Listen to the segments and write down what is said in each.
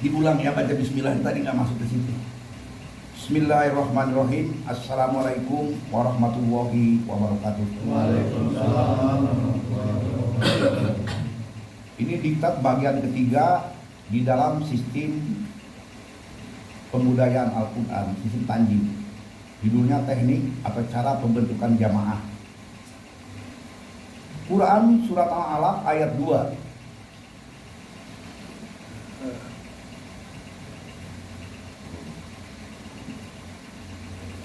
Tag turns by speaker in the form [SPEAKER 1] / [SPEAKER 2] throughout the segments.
[SPEAKER 1] Diulang ya, baca bismillah, tadi nggak masuk ke situ. Bismillahirrahmanirrahim. Assalamualaikum warahmatullahi wabarakatuh.
[SPEAKER 2] Waalaikumsalam.
[SPEAKER 1] Ini diktat bagian ketiga di dalam sistem pembudayaan Al-Quran, sistem tanjim. Judulnya teknik atau cara pembentukan jamaah. Quran surat Al-Alaq ayat 2.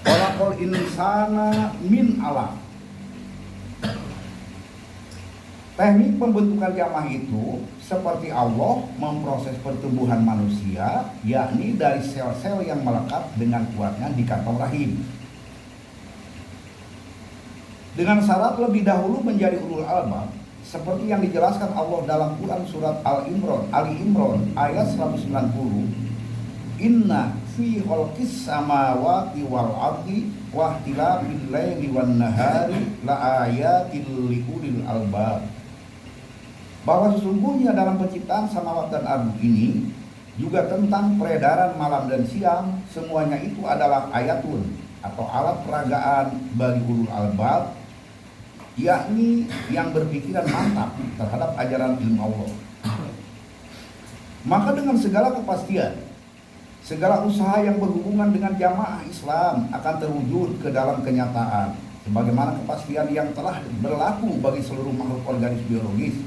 [SPEAKER 1] Khalaqal insana min alaq. Teknik pembentukan jamaah itu seperti Allah memproses pertumbuhan manusia, yakni dari sel-sel yang melekat dengan kuatnya di kantong rahim. Dengan syarat lebih dahulu menjadi ulul albab, seperti yang dijelaskan Allah dalam Quran surat Ali Imran ayat 190. Inna fi khalqis samawati wal ardi wa ikhtilafil laili wan nahari la ayatil liulil albab. Bahwa sesungguhnya dalam penciptaan samawat dan ardi ini juga tentang peredaran malam dan siang, semuanya itu adalah ayatun atau alat peragaan bagi ulul albab, yakni yang berpikiran mantap terhadap ajaran ilmu Allah. Maka dengan segala kepastian, segala usaha yang berhubungan dengan jamaah Islam akan terwujud ke dalam kenyataan, sebagaimana kepastian yang telah berlaku bagi seluruh makhluk organis biologis.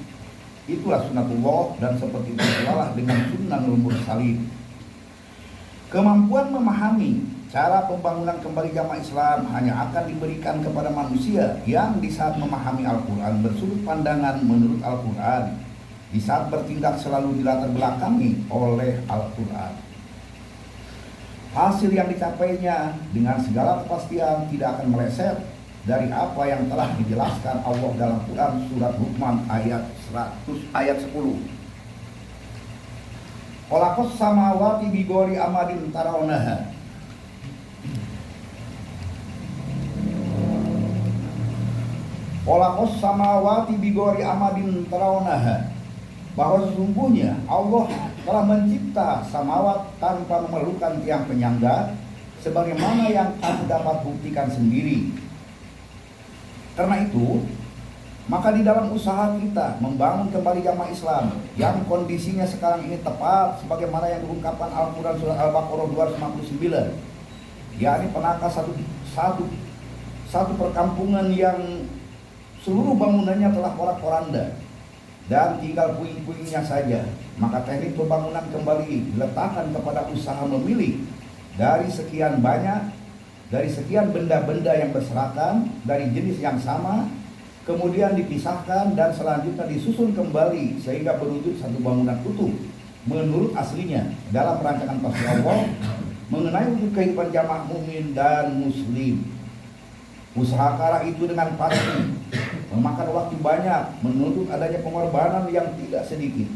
[SPEAKER 1] Itulah sunatullah, dan seperti itu pula dengan sunnahul mursalin. Kemampuan memahami cara pembangunan kembali jamaah Islam hanya akan diberikan kepada manusia yang di saat memahami Al-Quran bersudut pandangan menurut Al-Quran, di saat bertindak selalu dilatar belakangi oleh Al-Quran. Hasil yang dicapainya dengan segala kepastian tidak akan meleset dari apa yang telah dijelaskan Allah dalam Quran surat Luqman ayat 10. Khalaqas samawati bighairi amadin tarawnaha. Khalaqas samawati bighairi amadin tarawnaha. Bahwa sesungguhnya Allah telah mencipta samawat tanpa memerlukan tiang penyangga, sebagaimana yang kamu dapat buktikan sendiri. Karena itu, maka di dalam usaha kita membangun kembali jamaah Islam yang kondisinya sekarang ini tepat sebagaimana yang diungkapkan Al-Quran surat Al-Baqarah 259, yakni penakar satu perkampungan yang seluruh bangunannya telah porak-poranda dan tinggal puing-puingnya saja, maka teknik pembangunan kembali diletakkan kepada usaha memilih dari sekian benda-benda yang berserakan dari jenis yang sama, kemudian dipisahkan dan selanjutnya disusun kembali sehingga berwujud satu bangunan utuh menurut aslinya dalam rancangan pasti Allah mengenai wujud kehidupan jamaah mukmin dan muslim. Usaha ke arah itu dengan pasti memakan waktu banyak, menuntut adanya pengorbanan yang tidak sedikit,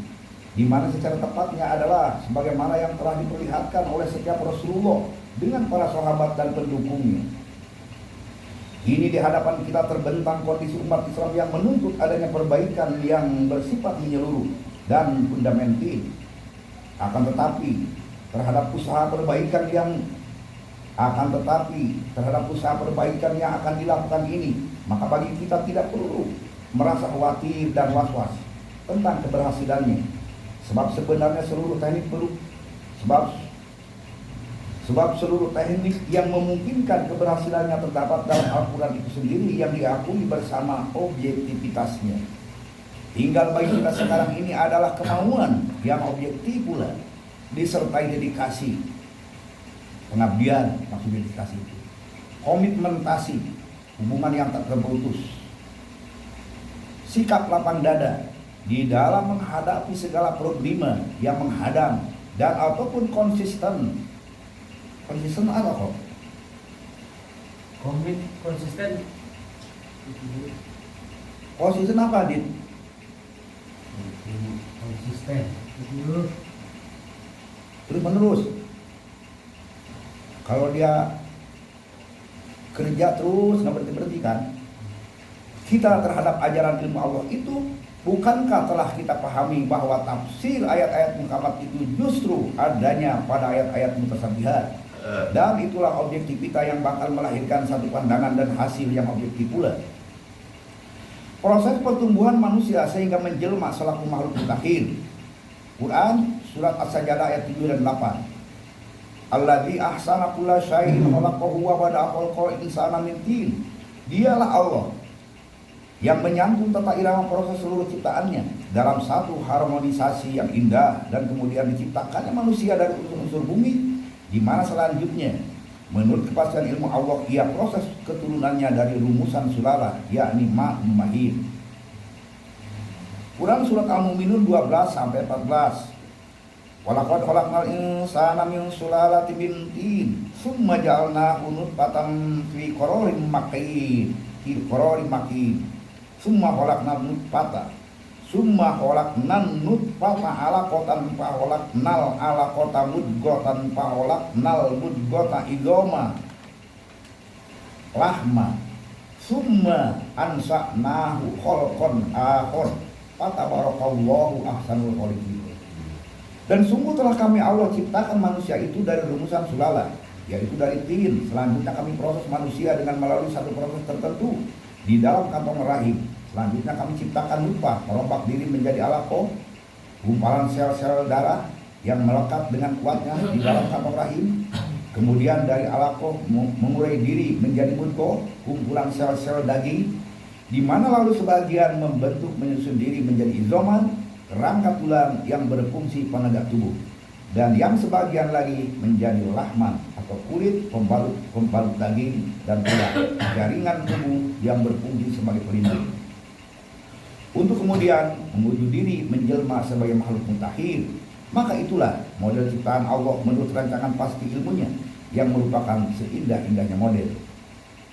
[SPEAKER 1] di mana secara tepatnya adalah sebagaimana yang telah diperlihatkan oleh setiap Rasulullah dengan para sahabat dan pendukungnya. Ini di hadapan kita terbentang kondisi umat Islam yang menuntut adanya perbaikan yang bersifat menyeluruh dan fundamental. Akan tetapi terhadap usaha perbaikan yang akan dilakukan ini, maka bagi kita tidak perlu merasa khawatir dan was-was tentang keberhasilannya. Sebab sebenarnya seluruh teknik yang memungkinkan keberhasilannya terdapat dalam Al-Quran itu sendiri yang diakui bersama objektivitasnya. Tinggal bagi kita sekarang ini adalah kemauan yang objektif pula, disertai dedikasi, pengabdian, maksud dedikasi itu, komitmentasi, hubungan yang tak terputus, sikap lapang dada di dalam menghadapi segala problema yang menghadang, dan ataupun konsisten apa kok?
[SPEAKER 2] Konsisten.
[SPEAKER 1] Konsisten apa, Dit?
[SPEAKER 2] Konsisten.
[SPEAKER 1] Terus menerus. Kalau dia kerja terus nggak berhenti kan, kita terhadap ajaran ilmu Allah itu Bukankah telah kita pahami bahwa tafsir ayat-ayat muhkamat itu justru adanya pada ayat-ayat mutasyabihat, dan itulah objektif kita yang bakal melahirkan satu pandangan dan hasil yang objektif pula. Proses pertumbuhan manusia sehingga menjelma selaku makhluk mutakhir. Quran surat As-Sajdah ayat 7 dan 8. Alladzi ahsana kulla syai'in khalaqahu wa bada'a khalqal insana min tin. Dialah Allah yang menyambung tata irama proses seluruh ciptaannya dalam satu harmonisasi yang indah, dan kemudian diciptakannya manusia dari unsur-unsur bumi, di mana selanjutnya menurut kepastian ilmu Allah ia proses keturunannya dari rumusan sulala, yakni ma'un mahin. Quran surat Al-Mu'minun 12 sampai 14. Walaqad khalaqnal insana min sulalatin min tin, tsumma ja'alnahu nutfatan fi qararin makin. Summa khalaqnal nutfata alaqatan fa khalaqnal alaqata mudghatan fa khalaqnal mudghata idhama lahma summa ansa'nahu khalqan akhar fatabarakallahu ahsanul khaliqin. Dan sungguh telah kami Allah ciptakan manusia itu dari rumusan sulala, yaitu dari tin. Selanjutnya kami proses manusia dengan melalui satu proses tertentu di dalam kantong rahim. Selanjutnya kami ciptakan nutfah, merombak diri menjadi alaqah, gumpalan sel-sel darah yang melekat dengan kuatnya di dalam kantong rahim. Kemudian dari alaqah mengurai diri menjadi mudghah, kumpulan sel-sel daging, di mana lalu sebagian membentuk menyusun diri menjadi izoman, kerangka tulang yang berfungsi penegak tubuh, dan yang sebagian lagi menjadi lahman atau kulit pembalut daging dan tulang, jaringan tubuh yang berfungsi sebagai pelindung, untuk kemudian mewujud diri menjelma sebagai makhluk mutakhir. Maka itulah model ciptaan Allah menurut rancangan pasti ilmunya, yang merupakan seindah-indahnya model.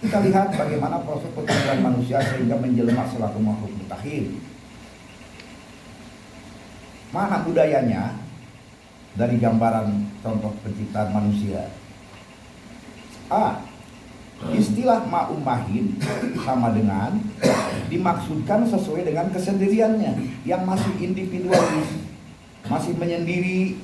[SPEAKER 1] Kita lihat bagaimana proses pertumbuhan manusia sehingga menjelma selaku makhluk mutakhir. Mana budayanya dari gambaran contoh penciptaan manusia? A. Istilah ma'um mahin sama dengan dimaksudkan sesuai dengan kesendiriannya yang masih individualis, masih menyendiri,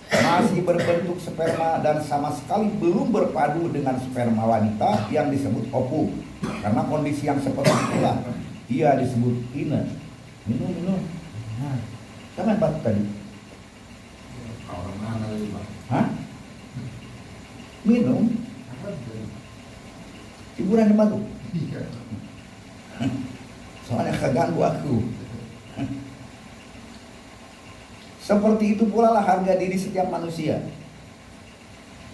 [SPEAKER 1] masih berbentuk sperma dan sama sekali belum berpadu dengan sperma wanita yang disebut ovum. Karena kondisi yang seperti itulah ia disebut ina. Minum. Nah, siapa yang batu tadi?
[SPEAKER 2] Orang mana lagi, Pak?
[SPEAKER 1] Hah? Minum? Hiburan yang batu?
[SPEAKER 2] Iya.
[SPEAKER 1] Soalnya keganggu aku. Seperti itu pula lah harga diri setiap manusia.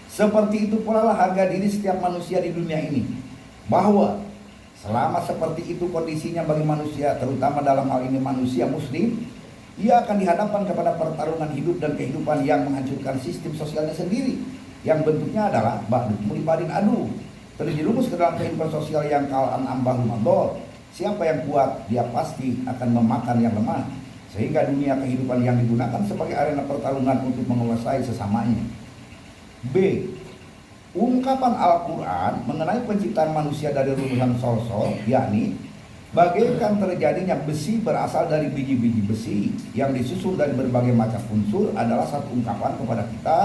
[SPEAKER 1] Seperti itu pula lah harga diri setiap manusia di dunia ini. Bahwa selama seperti itu kondisinya bagi manusia, terutama dalam hal ini manusia muslim, ia akan dihadapkan kepada pertarungan hidup dan kehidupan yang menghancurkan sistem sosialnya sendiri, yang bentuknya adalah ba'duk mulibadin adu, terjerumus ke dalam kehidupan sosial yang kalaan ambah lumador. Siapa yang kuat, dia pasti akan memakan yang lemah, sehingga dunia kehidupan yang digunakan sebagai arena pertarungan untuk menguasai sesamanya. B. Ungkapan Al-Quran mengenai penciptaan manusia dari rumusan sol-sol, yakni bagaikan terjadinya besi berasal dari biji-biji besi yang disusun dari berbagai macam unsur, adalah satu ungkapan kepada kita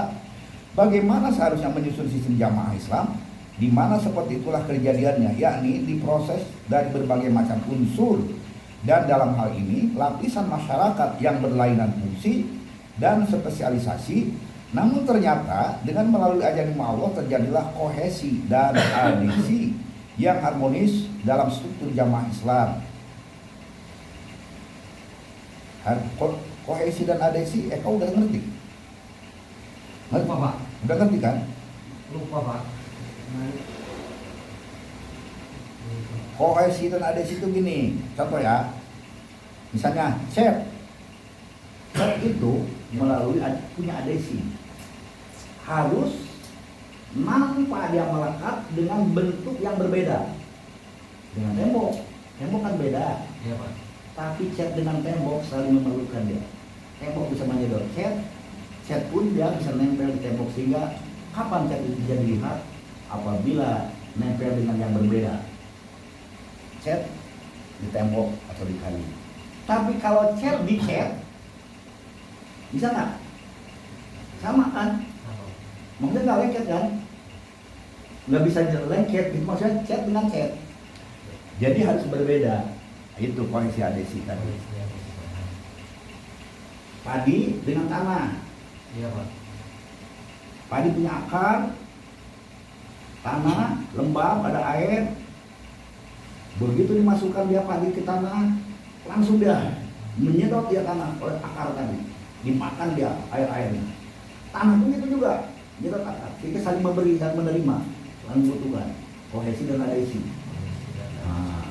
[SPEAKER 1] bagaimana seharusnya menyusun sistem jamaah Islam, di mana seperti itulah kejadiannya, yakni diproses dari berbagai macam unsur, dan dalam hal ini lapisan masyarakat yang berlainan fungsi dan spesialisasi. Namun ternyata dengan melalui ajaran Allah terjadilah kohesi dan adhesi yang harmonis dalam struktur jamaah Islam. Kohesi dan adhesi, kau udah ngerti?
[SPEAKER 2] Lupa, Pak.
[SPEAKER 1] Udah ngerti kan?
[SPEAKER 2] Lupa, Pak.
[SPEAKER 1] Kohesi dan adhesi itu gini, contoh ya. Misalnya chef itu melalui punya adhesi, harus nampak dia melekat dengan bentuk yang berbeda. Dengan tembok kan beda.
[SPEAKER 2] Iya, Pak.
[SPEAKER 1] Tapi cat dengan tembok saling memerlukan dia. Tembok bisa menyedot cat pun dia bisa nempel di tembok, sehingga kapan cat itu bisa dilihat? Apabila nempel dengan yang berbeda. Cat di tembok atau di kayu. Tapi kalau chat di chat, bisa nggak? Sama kan? Maksudnya nggak lengket kan? Nggak bisa lengket, gitu. Maksudnya chat dengan chat. Jadi harus berbeda. Itu kohesi adesi tadi. Padi dengan tanah.
[SPEAKER 2] Iya Pak.
[SPEAKER 1] Padi punya akar, tanah, lembab, ada air. Begitu dimasukkan dia padi ke tanah, langsung dia menyedot dia tanah oleh akar tadi. Dimakan dia air-airnya. Tanah pun itu juga, menyedot akar. Kita saling memberi dan menerima, saling membutuhkan. Kohesi dan adesi. Nah,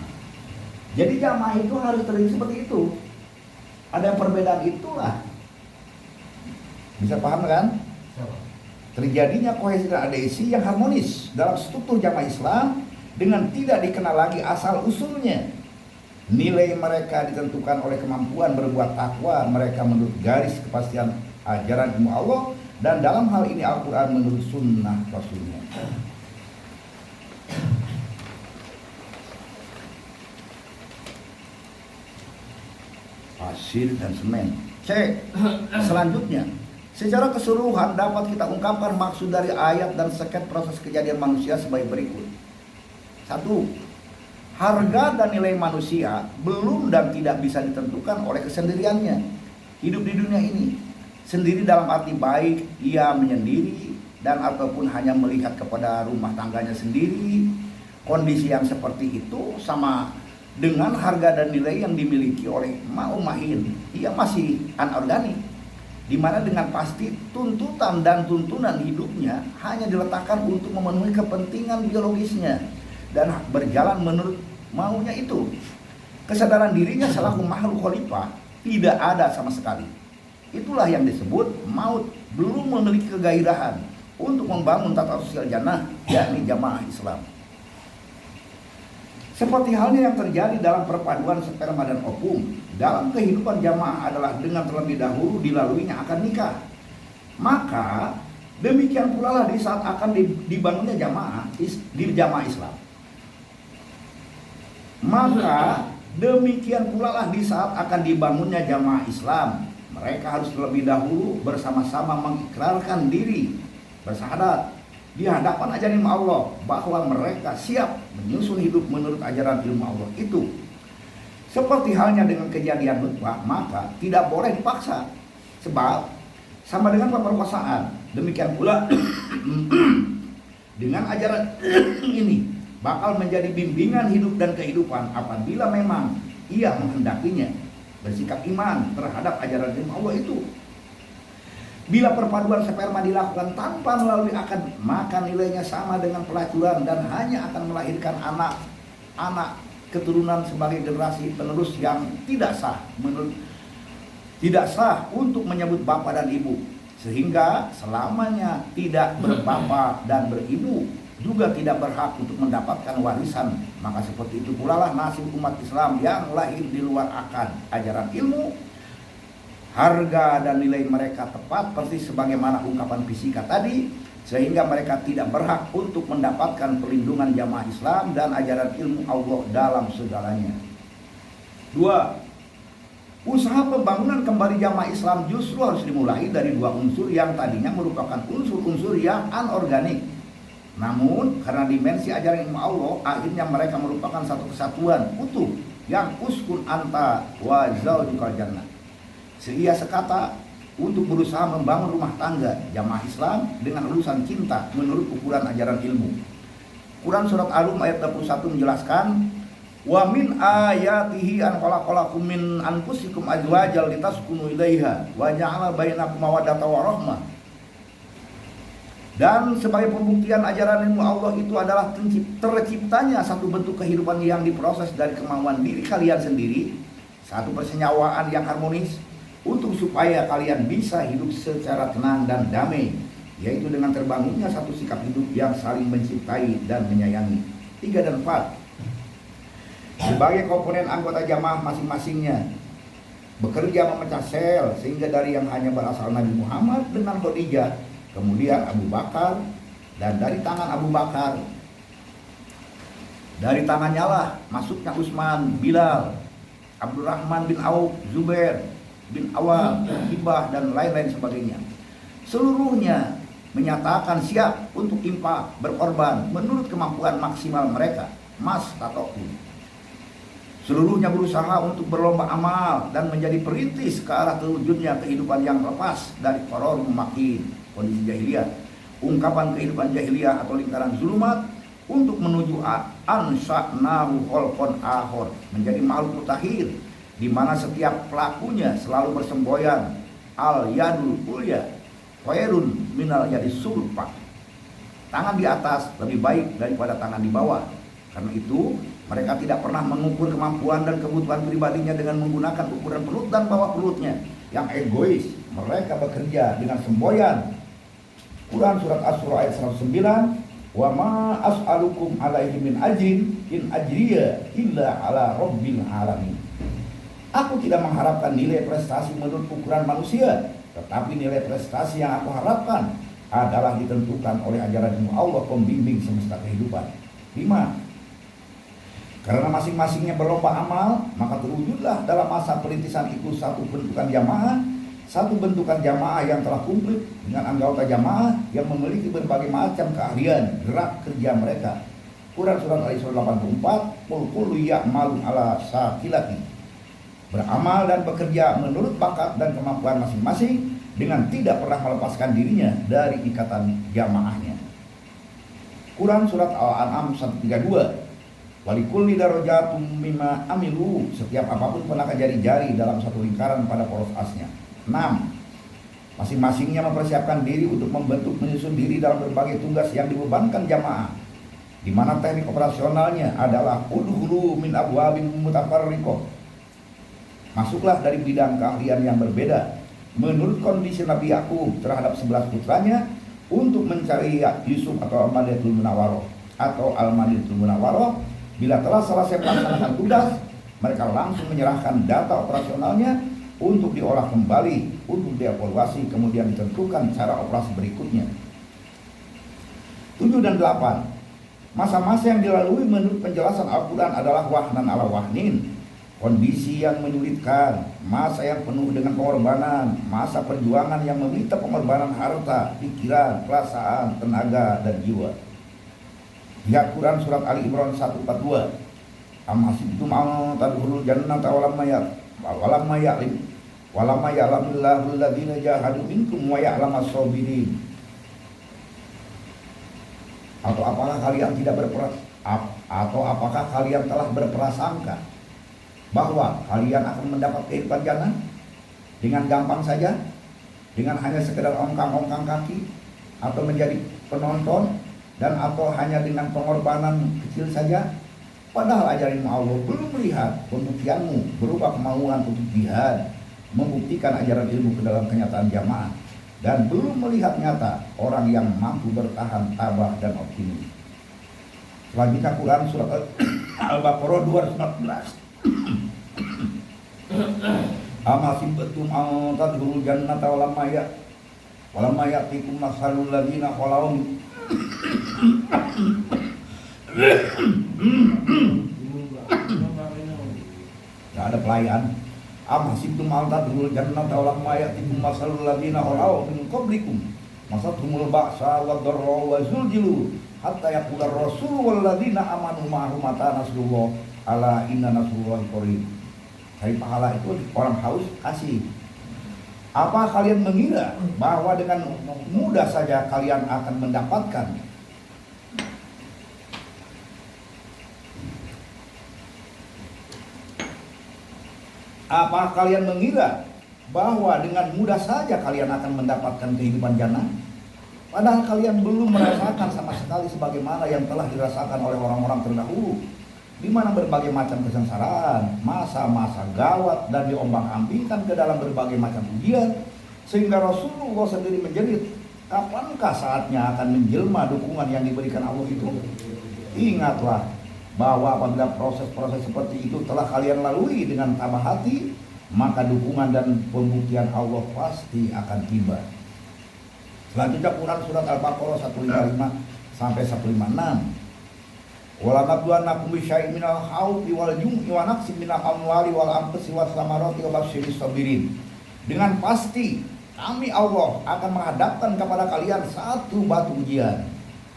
[SPEAKER 1] jadi jamaah itu harus terjadi seperti itu. Ada perbedaan itulah. Bisa paham kan?
[SPEAKER 2] Siapa?
[SPEAKER 1] Terjadinya kohesi dan adesi yang harmonis dalam struktur jamaah Islam dengan tidak dikenal lagi asal usulnya. Nilai mereka ditentukan oleh kemampuan berbuat takwa mereka menurut garis kepastian ajaran ilmu Allah, dan dalam hal ini Al-Quran menurut sunnah Rasulnya. Pasir dan semen. Cek. Selanjutnya, secara keseluruhan dapat kita ungkapkan maksud dari ayat dan seket proses kejadian manusia sebagai berikut. 1. Harga dan nilai manusia belum dan tidak bisa ditentukan oleh kesendiriannya. Hidup di dunia ini sendiri dalam arti baik ia menyendiri dan ataupun hanya melihat kepada rumah tangganya sendiri. Kondisi yang seperti itu sama dengan harga dan nilai yang dimiliki oleh ma'umahin. Ia masih anorganik, di mana dengan pasti tuntutan dan tuntunan hidupnya hanya diletakkan untuk memenuhi kepentingan biologisnya dan berjalan menurut maunya itu. Kesadaran dirinya selaku makhluk khalifah tidak ada sama sekali. Itulah yang disebut maut belum memiliki kegairahan untuk membangun tata sosial jannah, yakni jamaah Islam. Seperti halnya yang terjadi dalam perpaduan sperma dan ovum, dalam kehidupan jamaah adalah dengan terlebih dahulu dilaluinya akad nikah. Maka demikian pula lah di saat akan dibangunnya jamaah Islam. Maka demikian pula lah di saat akan dibangunnya jamaah Islam. Mereka harus terlebih dahulu bersama-sama mengikrarkan diri, bersyahadat di hadapan ajaran Allah bahwa mereka siap menyusun hidup menurut ajaran ilmu Allah itu. Seperti halnya dengan kejadian nutfah, maka tidak boleh dipaksa, sebab sama dengan pemerkosaan. Demikian pula dengan ajaran ini bakal menjadi bimbingan hidup dan kehidupan apabila memang ia menghendakinya bersikap iman terhadap ajaran ilmu Allah itu. Bila perpaduan sperma dilakukan tanpa melalui akad, maka nilainya sama dengan pelacuran dan hanya akan melahirkan anak keturunan sebagai generasi penerus yang tidak sah untuk menyebut bapak dan ibu, sehingga selamanya tidak berbapak dan beribu, juga tidak berhak untuk mendapatkan warisan. Maka seperti itu pula lah nasib umat Islam yang lahir di luar akad ajaran ilmu. Harga dan nilai mereka tepat persis sebagaimana ungkapan fisika tadi, sehingga mereka tidak berhak untuk mendapatkan perlindungan jamaah Islam dan ajaran ilmu Allah dalam segalanya. 2. Usaha pembangunan kembali jamaah Islam justru harus dimulai dari dua unsur yang tadinya merupakan unsur-unsur yang anorganik. Namun karena dimensi ajaran ilmu Allah, akhirnya mereka merupakan satu kesatuan utuh yang uskun anta wa zaujukal jannah. Seia sekata untuk berusaha membangun rumah tangga jamaah Islam dengan urusan cinta menurut ukuran ajaran ilmu. Quran surat Al-Rum ayat 21 menjelaskan, wa min ayatihi an khalaqalakum min anfusikum azwajal litaskunu ilaiha wa ja'ala bainakum mawaddatan wa rahmah. Dan sebagai pembuktian ajaran ilmu Allah itu adalah terciptanya satu bentuk kehidupan yang diproses dari kemauan diri kalian sendiri, satu persenyawaan yang harmonis untuk supaya kalian bisa hidup secara tenang dan damai, yaitu dengan terbangunnya satu sikap hidup yang saling mencintai dan menyayangi. 3 dan 4. Sebagai komponen anggota jamaah masing-masingnya bekerja memecah sel, sehingga dari yang hanya berasal Nabi Muhammad dengan Khadijah, kemudian Abu Bakar, dan dari tangan Abu Bakar, dari tangannya lah masuknya Utsman, Bilal, Abdurrahman bin Auf, Zubair bin Awam, Hibah dan lain-lain sebagainya. Seluruhnya menyatakan siap untuk infak, berkorban menurut kemampuan maksimal mereka, mas atau pun. Seluruhnya berusaha untuk berlomba amal dan menjadi perintis ke arah terwujudnya kehidupan yang lepas dari koror makin kondisi jahiliyah, ungkapan kehidupan jahiliyah atau lingkaran zulumat, untuk menuju ansa'nahu khalqan akhar, menjadi makhluk mutakhir di mana setiap pelakunya selalu bersemboyan al yadul ulya khairun minal yadis sulfa, tangan di atas lebih baik daripada tangan di bawah. Karena itu mereka tidak pernah mengukur kemampuan dan kebutuhan pribadinya dengan menggunakan ukuran perut dan bawah perutnya yang egois. Mereka bekerja dengan semboyan. Quran surat Asy-Syura ayat 109, wa ma as'alukum alaihi min ajrin in ajriya illa ala rabbil alamin. Aku tidak mengharapkan nilai prestasi menurut ukuran manusia, tetapi nilai prestasi yang aku harapkan adalah ditentukan oleh ajaran ilmu Allah pembimbing semesta kehidupan. 5. Karena masing-masingnya berlomba amal, maka terwujudlah dalam masa perintisan itu satu bentukan jamaah yang telah komplit dengan anggota jamaah yang memiliki berbagai macam keahlian gerak kerja mereka. Quran surat Al-Isra 84, qul kullu ya'malu ala shakilati. Beramal dan bekerja menurut bakat dan kemampuan masing-masing dengan tidak pernah melepaskan dirinya dari ikatan jamaahnya. Quran surat Al-An'am 132, walikulli darajatum mimma amilu, setiap apapun pernah jari-jari dalam satu lingkaran pada poros asnya. 6. Masing-masingnya mempersiapkan diri untuk membentuk menyusun diri dalam berbagai tugas yang dibebankan jamaah, di mana teknik operasionalnya adalah udhulu min abwabin mutafarriqah, masuklah dari bidang keahlian yang berbeda. Menurut kondisi Nabi Yakub terhadap 11 putranya untuk mencari Yusuf atau Al-Madinatul Munawwarah, bila telah selesai melaksanakan tugas, mereka langsung menyerahkan data operasionalnya untuk diolah kembali, untuk dievaluasi, kemudian ditentukan cara operasi berikutnya. 7 dan 8. Masa-masa yang dilalui menurut penjelasan Al-Quran adalah wahnan ala wahnin, kondisi yang menyulitkan, masa yang penuh dengan pengorbanan, masa perjuangan yang meminta pengorbanan harta, pikiran, perasaan, tenaga, dan jiwa. Lihat Quran surat Ali Imran 142. Amhasibtum an tadkhulul jannata walamma ya'lamillahu alladziina jahadu minkum wa ya'lamas sabirin. Atau apakah kalian telah berprasangka bahwa kalian akan mendapat kehidupan jannah dengan gampang saja, dengan hanya sekedar ongkang-ongkang kaki, atau menjadi penonton, dan atau hanya dengan pengorbanan kecil saja? Padahal ajaran Allah belum melihat pembuktianmu berupa kemauan untuk jihad, membuktikan ajaran ilmu ke dalam kenyataan jamaah, dan belum melihat nyata orang yang mampu bertahan tabah dan optimis. Selanjutnya Quran surat Al-Baqarah 214. Amhasibtum an tadkhulul jannata walamma ya'tikum masalul ladzina khalaw. Tidak ada pelayan. Amhasibtum an tadkhulul jannata walamma ya'tikum masalul ladzina khalaw min qablikum masathumul ba'sa wad-dharra wa zulzilu hatta yaqula ar-rasul wal ladzina amanu ma'ahu mata nasrullah ala inna nasrullahi qarib. Cari pahala itu orang haus kasih. Apa kalian mengira bahwa dengan mudah saja kalian akan mendapatkan kehidupan jannah? Padahal kalian belum merasakan sama sekali sebagaimana yang telah dirasakan oleh orang-orang terdahulu, di mana berbagai macam kesengsaraan, masa-masa gawat, dan diombang-ambingkan ke dalam berbagai macam ujian, sehingga Rasulullah sendiri menjerit, kapankah saatnya akan menjelma dukungan yang diberikan Allah itu? Ingatlah bahwa apabila proses-proses seperti itu telah kalian lalui dengan tabah hati, maka dukungan dan pembuktian Allah pasti akan tiba. Selanjutnya Quran surat Al-Baqarah 155 sampai 156. Wala nabluwannakum bisyai'in minal khawfi wal jum'i wa naqsin minal amwali wal anfusi was samarati wa basyiris sabirin. Dengan pasti kami Allah akan menghadapkan kepada kalian satu batu ujian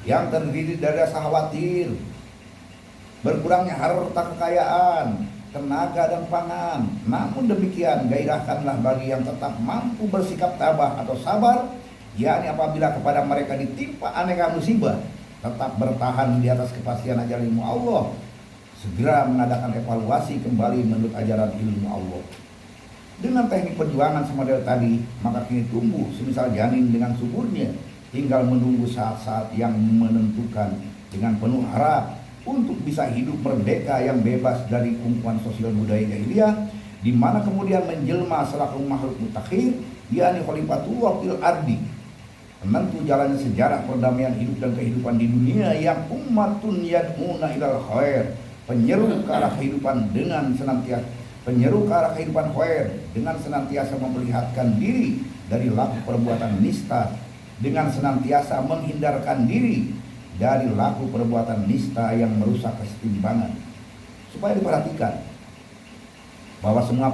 [SPEAKER 1] yang terdiri dari rasa khawatir, berkurangnya harta kekayaan, tenaga dan pangan. Namun demikian gairahkanlah bagi yang tetap mampu bersikap tabah atau sabar, yakni apabila kepada mereka ditimpa aneka musibah, tetap bertahan di atas kepastian ajaran ilmu Allah, segera mengadakan evaluasi kembali menurut ajaran ilmu Allah. Dengan teknik perjuangan semodel tadi, maka kini tumbuh semisal janin dengan suburnya, tinggal menunggu saat-saat yang menentukan dengan penuh harap untuk bisa hidup merdeka yang bebas dari kungkuan sosial budaya jahiliyah, di mana kemudian menjelma selaku makhluk mutakhir, yakni khalifatullah fil ardi, menentu jalannya sejarah perdamaian hidup dan kehidupan di dunia yang ummatun yad'una ilal khair, penyeru ke arah kehidupan khair dengan senantiasa memperlihatkan diri dari laku perbuatan nista, dengan senantiasa menghindarkan diri dari laku perbuatan nista yang merusak keseimbangan. Supaya diperhatikan bahwa semua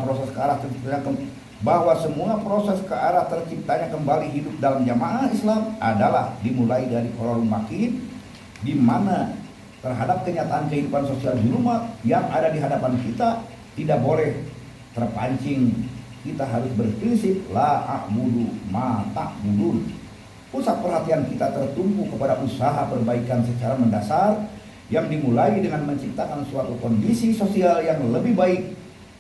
[SPEAKER 1] proses ke arah terciptanya kembali hidup dalam jamaah Islam adalah dimulai dari Qur'anul Makin, di mana terhadap kenyataan kehidupan sosial zulumat yang ada di hadapan kita tidak boleh terpancing. Kita harus berprinsip la a'budu ma ta'budun. Pusat perhatian kita tertumpu kepada usaha perbaikan secara mendasar yang dimulai dengan menciptakan suatu kondisi sosial yang lebih baik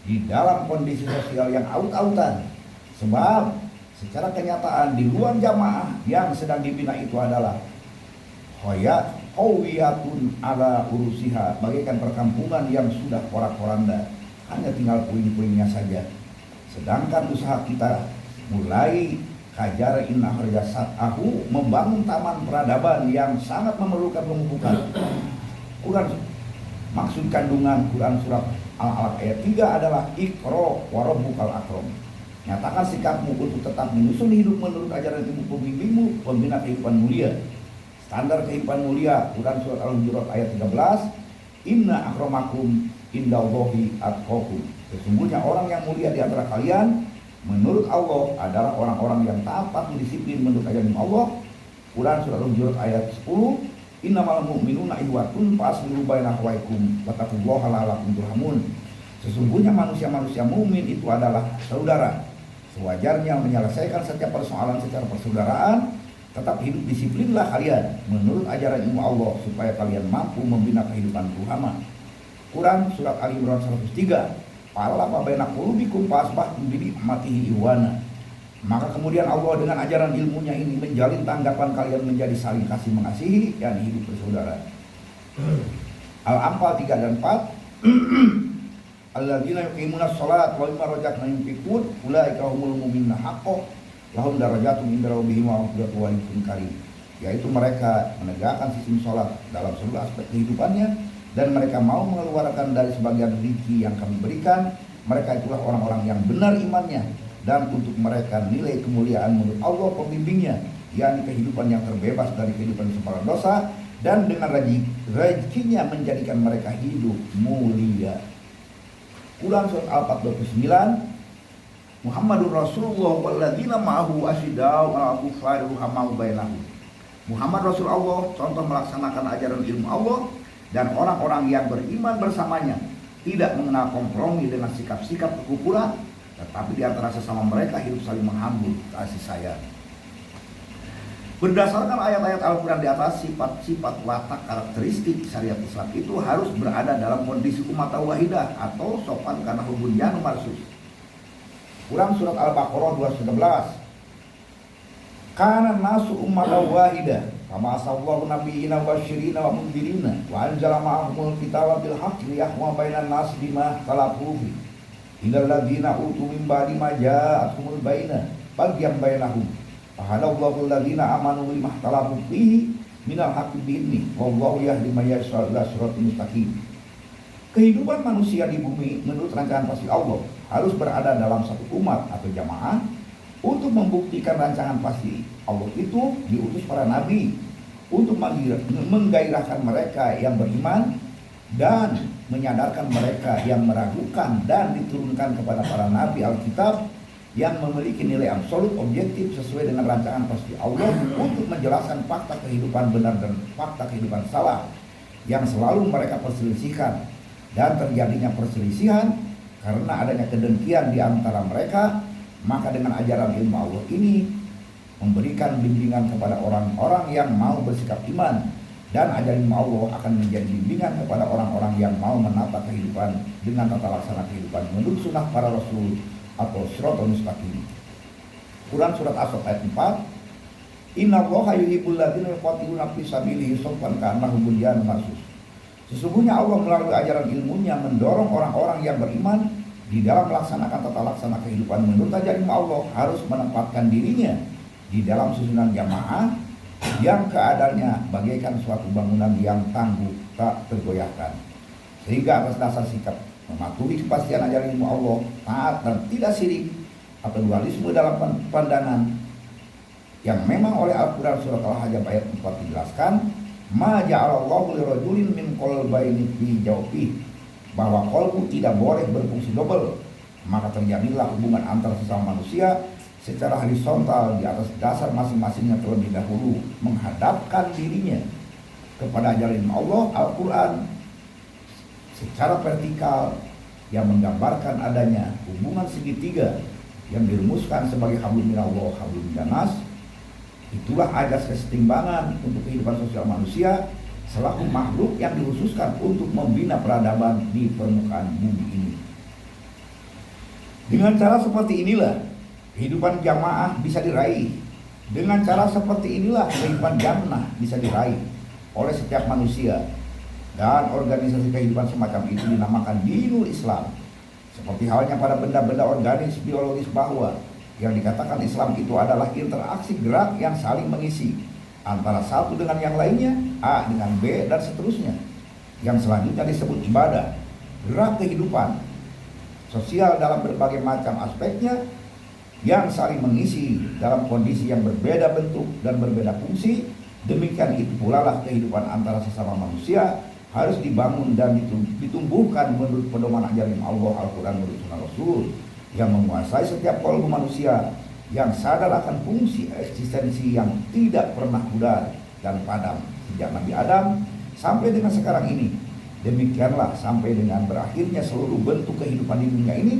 [SPEAKER 1] di dalam kondisi sosial yang aut-autan. Sebab secara kenyataan di luar jamaah yang sedang dibina itu adalah hawiyatun ala urusiha, bagaikan perkampungan yang sudah porak-poranda, hanya tinggal puing-puingnya saja. Sedangkan usaha kita mulai kajar inna harjasat'ahu, membangun taman peradaban yang sangat memerlukan pemupukan. Quran maksud kandungan Quran surat Al-Alaq ayat 3 adalah Iqra wa rabbukal akram. Nyatakan sikapmu untuk tetap menyusun hidup menurut ajaran ibu pembimbingmu, pembina kehidupan mulia. Standar kehidupan mulia Quran surat Al-Hujurat ayat 13, inna akramakum indallahi atqakum. Sesungguhnya orang yang mulia di antara kalian menurut Allah adalah orang-orang yang taat disiplin menurut ajaran Allah. Quran surat Al-Hujurat ayat 10, innamal mu'minuna ikhwatun fa'aslihu baina akhawaykum wattaqullaha la'allakum turhamun. Sesungguhnya manusia-manusia mukmin itu adalah saudara. Sewajarnya menyelesaikan setiap persoalan secara persaudaraan. Tetap hidup disiplinlah kalian menurut ajaran ilmu Allah supaya kalian mampu membina kehidupan ruhama. Quran surat Ali Imran 103, fa'alafa baina qulubikum fa'asbahtum bi ni'matihi ikhwana. Maka kemudian Allah dengan ajaran ilmunya ini menjalin tanggapan kalian menjadi saling kasih mengasihi dan hidup bersaudara. Al-Anfal 3 dan 4. Alladzina yuqimuna shalat wa mimma razaqnahum yunfiqun ulaika humul mu'minuna haqqan lahum darajatun inda rabbihim wa maghfiratun wa rizqun karim. Yaitu mereka menegakkan sistem salat dalam seluruh aspek kehidupannya dan mereka mau mengeluarkan dari sebagian rezeki yang kami berikan. Mereka itulah orang-orang yang benar imannya, dan untuk mereka nilai kemuliaan menurut Allah pembimbingnya, yakni kehidupan yang terbebas dari kehidupan separah dosa, dan dengan rezekinya menjadikan mereka hidup mulia. Quran surat Al-Fatih 29, Muhammadur Rasulullah walladzina ma'ahu asyiddau 'alal kuffari ruhamau bainahum. Muhammad Rasul Allah, contoh melaksanakan ajaran ilmu Allah, dan orang-orang yang beriman bersamanya tidak mengenal kompromi dengan sikap-sikap kekufuran, tetapi di antara sesama mereka hidup saling menghambur kasih sayang. Berdasarkan ayat-ayat Al-Quran di atas, sifat-sifat watak karakteristik syariat Islam itu harus berada dalam kondisi umat wahidah atau sopan karena hubunnya marsus. Quran surat Al-Baqarah 211, kana nasu ummatan wahidah kama asallahu nabiyina wasyirina wa mundirina wa anzala ma'ahumul kitaba bil haqqi liyahkuma bainan nas bima ikhtalafu fihi innal ladzina utu min ba'di ma ja'atuhumul bayyinah baghyan bainahum fahadallahu alladzina amanu lima ikhtalafu fihi minal haqqi bi'izni wallahu yahdi may yasha'u ila siratal mustaqim. Kehidupan manusia di bumi menurut rancangan pasti Allah harus berada dalam satu umat atau jamaah. Untuk membuktikan rancangan pasti Allah itu diutus para nabi, untuk menggairahkan mereka yang beriman dan menyadarkan mereka yang meragukan, dan diturunkan kepada para nabi Alkitab yang memiliki nilai absolut objektif sesuai dengan rancangan pasti Allah untuk menjelaskan fakta kehidupan benar dan fakta kehidupan salah yang selalu mereka perselisihkan. Dan terjadinya perselisihan karena adanya kedengkian di antara mereka, maka dengan ajaran ilmu Allah ini memberikan bimbingan kepada orang-orang yang mau bersikap iman, dan ajaran ilmu Allah akan menjadi bimbingan kepada orang-orang yang mau menata kehidupan dengan tata laksana kehidupan menurut sunnah para rasul atau siratal mustaqim. Quran surat As-Saff ayat 4. Innallaha yuhibbul ladzina yuqatiluna fi sabilihi shaffan ka'annahum bunyanun marsus. Sesungguhnya Allah melalui ajaran ilmunya mendorong orang-orang yang beriman di dalam melaksanakan tata laksana kehidupan menurut ajaran ilmu Allah harus menempatkan dirinya di dalam susunan jamaah yang keadaannya bagaikan suatu bangunan yang tangguh tak tergoyahkan, sehingga atas dasar sikap mematuhi kepastian ajaran ilmu Allah, taat dan tidak syirik atau dualisme dalam pandangan yang memang oleh Al-Quran surat Al-Hajj ayat 4 dijelaskan, ma ja'alallahu lirajulin min qalbayni fi jawfihi, bahwa qalbu tidak boleh berfungsi double, maka terjadilah hubungan antara sesama manusia secara horizontal di atas dasar masing-masingnya terlebih dahulu menghadapkan dirinya kepada ajaran Allah Al-Quran secara vertikal yang menggambarkan adanya hubungan segitiga yang dirumuskan sebagai hablum minallah hablum minan nas. Itulah asas kesetimbangan untuk kehidupan sosial manusia selaku makhluk yang dikhususkan untuk membina peradaban di permukaan bumi ini. Dengan cara seperti inilah kehidupan jamaah bisa diraih. Dengan cara seperti inilah kehidupan jannah bisa diraih oleh setiap manusia. Dan organisasi kehidupan semacam itu dinamakan dinul Islam. Seperti halnya pada benda-benda organis biologis bahwa yang dikatakan Islam itu adalah interaksi gerak yang saling mengisi antara satu dengan yang lainnya, A dengan B dan seterusnya. Yang selanjutnya disebut ibadah, gerak kehidupan sosial dalam berbagai macam aspeknya yang saling mengisi dalam kondisi yang berbeda bentuk dan berbeda fungsi. Demikian itu pula lah kehidupan antara sesama manusia harus dibangun dan ditumbuhkan menurut pedoman ajaran Allah Al-Quran menurut sunnah Rasul yang menguasai setiap kolbu manusia, yang sadar akan fungsi eksistensi yang tidak pernah pudar dan padam sejak Nabi Adam sampai dengan sekarang ini. Demikianlah sampai dengan berakhirnya seluruh bentuk kehidupan di dunia ini,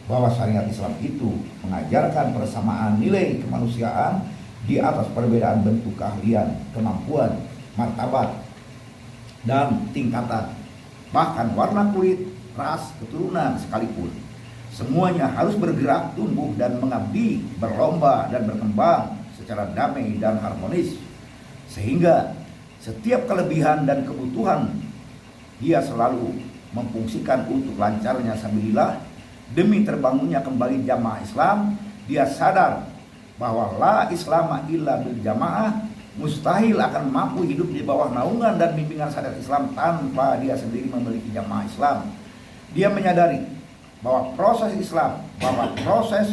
[SPEAKER 1] bahwa syariat Islam itu mengajarkan persamaan nilai kemanusiaan di atas perbedaan bentuk keahlian, kemampuan, martabat, dan tingkatan, bahkan warna kulit, ras, keturunan sekalipun. Semuanya harus bergerak, tumbuh, dan mengabdi, berlomba, dan berkembang secara damai dan harmonis, sehingga setiap kelebihan dan kebutuhan dia selalu memfungsikan untuk lancarnya sabilillah. Demi terbangunnya kembali jamaah Islam, dia sadar bahwa la islama illa bil jamaah, mustahil akan mampu hidup di bawah naungan dan bimbingan syariat Islam tanpa dia sendiri memiliki jamaah Islam. Dia menyadari bahwa proses Islam, bahwa proses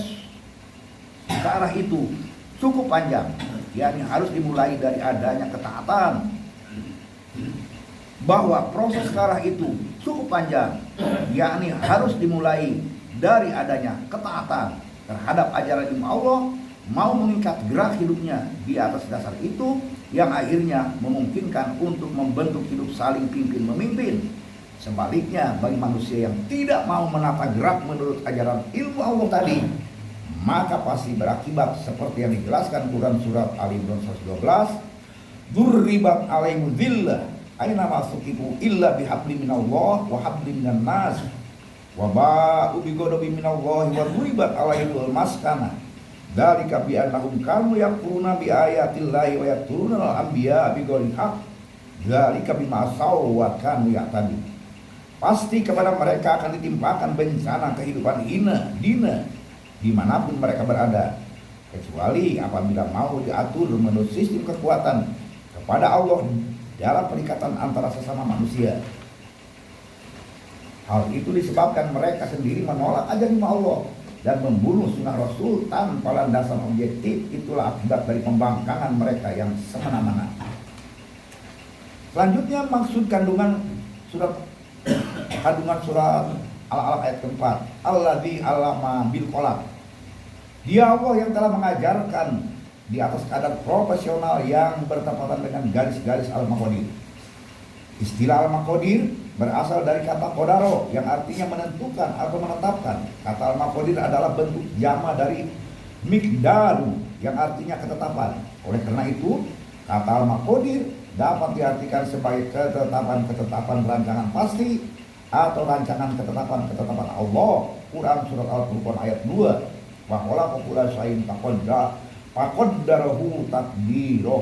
[SPEAKER 1] ke arah itu cukup panjang, yakni harus dimulai dari adanya ketaatan. Bahwa proses ke arah itu cukup panjang, yakni harus dimulai dari adanya ketaatan terhadap ajaran ilmu Allah, mau mengikat gerak hidupnya di atas dasar itu, yang akhirnya memungkinkan untuk membentuk hidup saling pimpin memimpin. Sebaliknya, bagi manusia yang tidak mau menata gerak menurut ajaran ilmu Allah tadi, maka pasti berakibat seperti yang dijelaskan Quran surat Ali Imran 112, "Dzurribat alaihim dzillah aina masukibu illa bihabli minallah wa habli minan nas wa ba'u bighadabi minallahi wa dzuribat alaihimul maskana dzalika bi annahum kanu yakfuruna bi ayatillahi wa yaqtuluna al-anbiya bighairi haqq dzalika bima asaw wa kanu ya'tadun." Pasti kepada mereka akan ditimpakan bencana kehidupan hina dina dimanapun mereka berada, kecuali apabila mau diatur menurut sistem kekuatan kepada Allah dalam perikatan antara sesama manusia. Hal itu disebabkan mereka sendiri menolak ajaran Allah dan membunuh sunnah Rasul tanpa landasan objektif. Itulah akibat dari pembangkangan mereka yang semena-mena. Selanjutnya maksud kandungan surat Al-Alaq ayat keempat, alladzi alama bil qalam. Dia Allah yang telah mengajarkan di atas kadar profesional yang bertepatan dengan garis-garis al-maqadir. Istilah al-maqadir berasal dari kata qadaro yang artinya menentukan atau menetapkan. Kata al-maqadir adalah bentuk jama dari miqdaru yang artinya ketetapan. Oleh karena itu, kata al-maqadir dapat diartikan sebagai ketetapan-ketetapan rancangan pasti atau rancangan ketetapan-ketetapan Allah. Quran surat Al-Furqan ayat 2, wa khalaqa kulla syai'in faqaddarahu taqdira.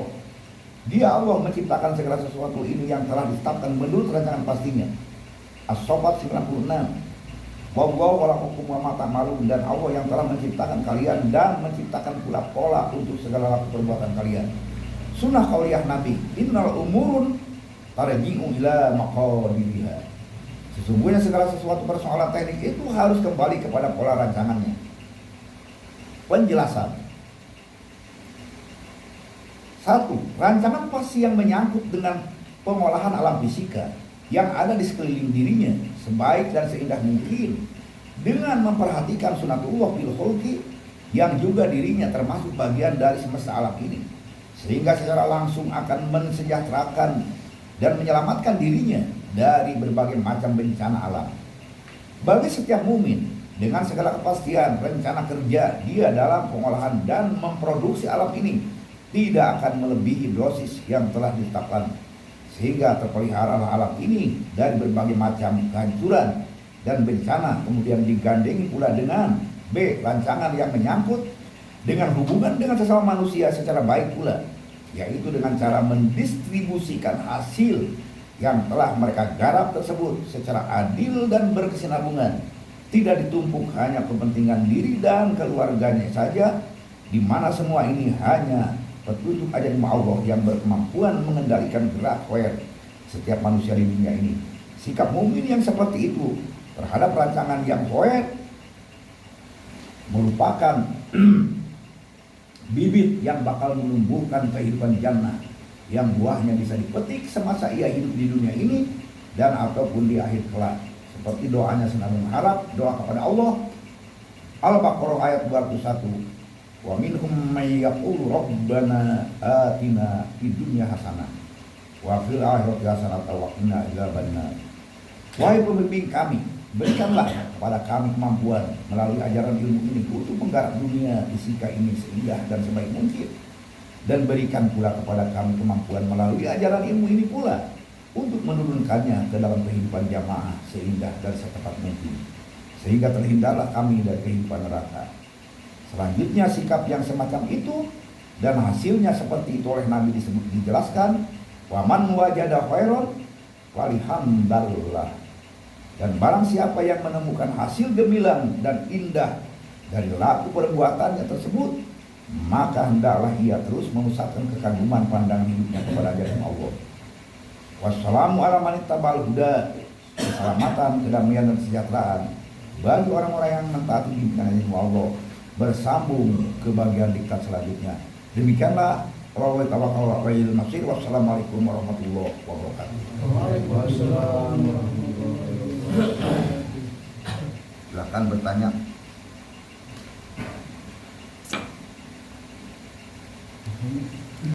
[SPEAKER 1] Dia Allah menciptakan segala sesuatu ini yang telah ditetapkan menurut rancangan pastinya. As-Saffat 96. Wallahu khalaqakum wa ma ta'malun, dan Allah yang telah menciptakan kalian dan menciptakan pula pola untuk segala perbuatan kalian. Sunnah qauliyah Nabi, innal umurun tarji'u ila maqadiriha. Sesungguhnya segala sesuatu persoalan teknik itu harus kembali kepada pola rancangannya. Penjelasan. 1. Rancangan pasti yang menyangkut dengan pengolahan alam fisika yang ada di sekeliling dirinya sebaik dan seindah mungkin dengan memperhatikan sunatullah fil khalqi yang juga dirinya termasuk bagian dari semesta alam ini, sehingga secara langsung akan mensejahterakan dan menyelamatkan dirinya dari berbagai macam bencana alam. Bagi setiap mukmin, dengan segala kepastian rencana kerja dia dalam pengolahan dan memproduksi alam ini tidak akan melebihi dosis yang telah ditetapkan, sehingga terpelihara alam ini dari berbagai macam kehancuran dan bencana. Kemudian digandengi pula dengan B. Rancangan yang menyangkut dengan hubungan dengan sesama manusia secara baik pula, yaitu dengan cara mendistribusikan hasil yang telah mereka garap tersebut secara adil dan berkesinambungan, tidak ditumpuk hanya kepentingan diri dan keluarganya saja, di mana semua ini hanya petunjuk ajaran Allah yang berkemampuan mengendalikan gerak khair setiap manusia di dunia ini. Sikap mukmin yang seperti itu terhadap rancangan yang khair merupakan bibit yang bakal menumbuhkan kehidupan jannah yang buahnya bisa dipetik semasa ia hidup di dunia ini dan ataupun di akhir kelak. Seperti doanya senang mengharap doa kepada Allah. Al-Baqarah ayat 201. Wa minhum may yaqulu rabbana atina fid dunya hasanah wa fil akhirati hasanah wa qina adzabannar. Wahai pembimbing kami, berikanlah kepada kami kemampuan melalui ajaran ilmu ini untuk menggarap dunia fisika ini seindah dan sebaik mungkin, dan berikan pula kepada kami kemampuan melalui ajaran ilmu ini pula untuk menurunkannya ke dalam kehidupan jamaah seindah dan secepat mungkin, sehingga terhindarlah kami dari kehidupan neraka. Selanjutnya sikap yang semacam itu dan hasilnya seperti itu oleh Nabi dijelaskan, wa man wajada khairan walhamdulillah. Dan barang siapa yang menemukan hasil gemilang dan indah dari laku perbuatannya tersebut, maka hendaklah ia terus memusatkan kekaguman pandangan hidupnya kepada ajaran Allah. Wassalamu ala man ittaba'al huda. Keselamatan, kedamaian dan kesejahteraan bagi orang-orang yang mentaati bimbingan Allah, bersambung ke bagian diktat selanjutnya. Demikianlah Wallahi tawakkaltu alaihi nasir. Wassalamualaikum warahmatullahi wabarakatuh.
[SPEAKER 2] Waalaikumsalam warahmatullahi wabarakatuh.
[SPEAKER 1] Silakan bertanya.